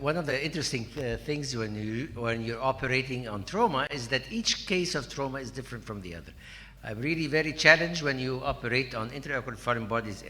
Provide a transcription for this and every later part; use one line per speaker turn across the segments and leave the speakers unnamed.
one of the interesting things when you're operating on trauma is that each case of trauma is different from the other. I'm really very challenged when you operate on intraocular foreign bodies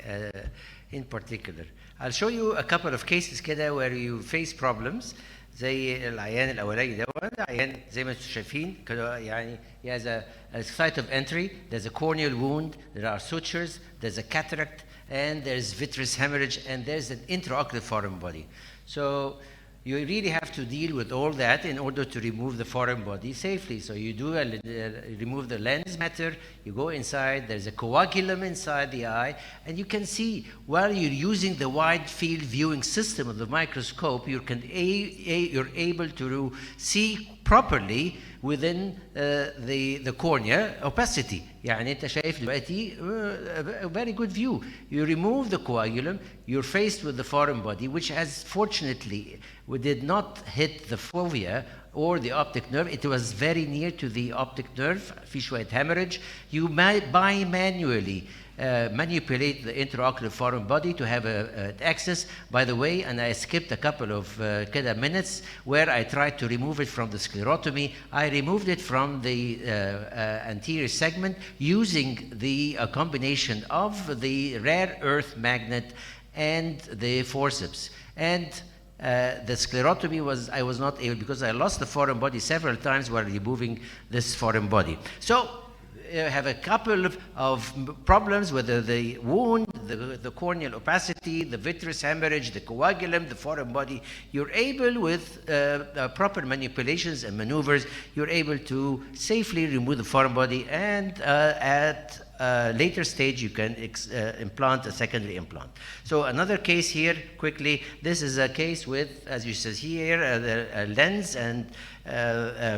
in particular. I'll show you a couple of cases كده where you face problems. زي العيان الاولاني ده عيان زي ما انتم شايفين كده يعني he has a site of entry, there's a corneal wound, there are sutures, there's a cataract, and there's vitreous hemorrhage, and there's an intraocular foreign body. So you really have to deal with all that in order to remove the foreign body safely. So you do remove the lens matter, you go inside, there's a coagulum inside the eye, and you can see while you're using the wide field viewing system of the microscope, you're able to see properly within the cornea opacity. يعني انت شايف دلوقتي a very good view. You remove the coagulum, you're faced with the foreign body, which has fortunately did not hit the fovea or the optic nerve. It was very near to the optic nerve. في شوية hemorrhage. You manually manipulate the intraocular foreign body to have access. By the way, and I skipped a couple of minutes where I tried to remove it from the sclerotomy. I removed it from the anterior segment using the combination of the rare earth magnet and the forceps. And the sclerotomy I was not able, because I lost the foreign body several times while removing this foreign body. So have a couple of problems with the wound, the corneal opacity, the vitreous hemorrhage, the coagulum, the foreign body. You're able, with proper manipulations and maneuvers, you're able to safely remove the foreign body, and at a later stage you can implant a secondary implant. So another case here, quickly, this is a case with, as you see here, a lens and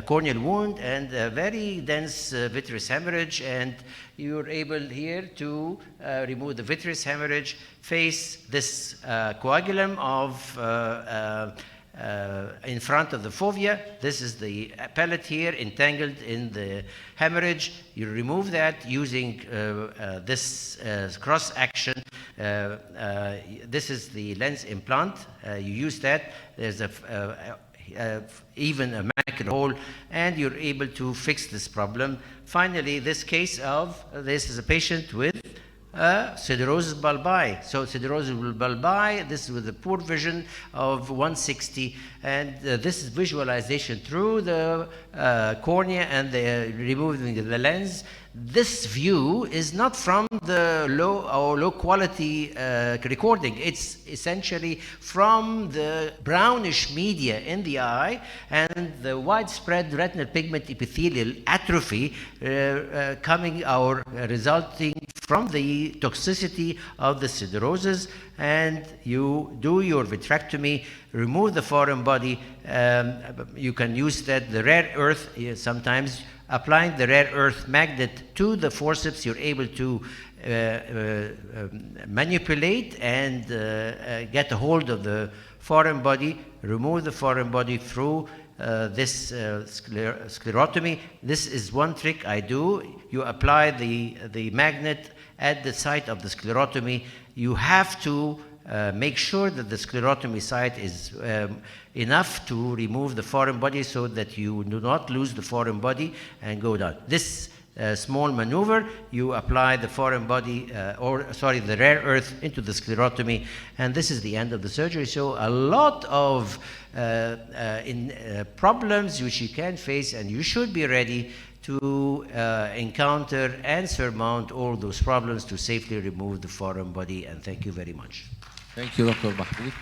corneal wound and a very dense vitreous hemorrhage, and you're able here to remove the vitreous hemorrhage, face this coagulum of in front of the fovea. This is the pellet here entangled in the hemorrhage. You remove that using this cross action. This is the lens implant. You use that. There's even a macular hole, and you're able to fix this problem. Finally, this case of this is a patient with siderosis bulbi. So siderosis bulbi, this is with a poor vision of 160, and this is visualization through the cornea and removing the lens. This view is not from the low quality recording. It's essentially from the brownish media in the eye and the widespread retinal pigment epithelial atrophy resulting from the toxicity of the siderosis. And you do your vitrectomy, remove the foreign body. You can use that, the rare earth, sometimes applying the rare earth magnet to the forceps, you're able to manipulate and get a hold of the foreign body, remove the foreign body through this sclerotomy. This is one trick I do. You apply the magnet at the site of the sclerotomy. You have to make sure that the sclerotomy site is enough to remove the foreign body so that you do not lose the foreign body and go down. This small maneuver, you apply the foreign body, the rare earth into the sclerotomy, and this is the end of the surgery. So a lot of problems which you can face, and you should be ready to encounter and surmount all those problems to safely remove the foreign body. And thank you very much.
Thank you, Dr. Mahmoud.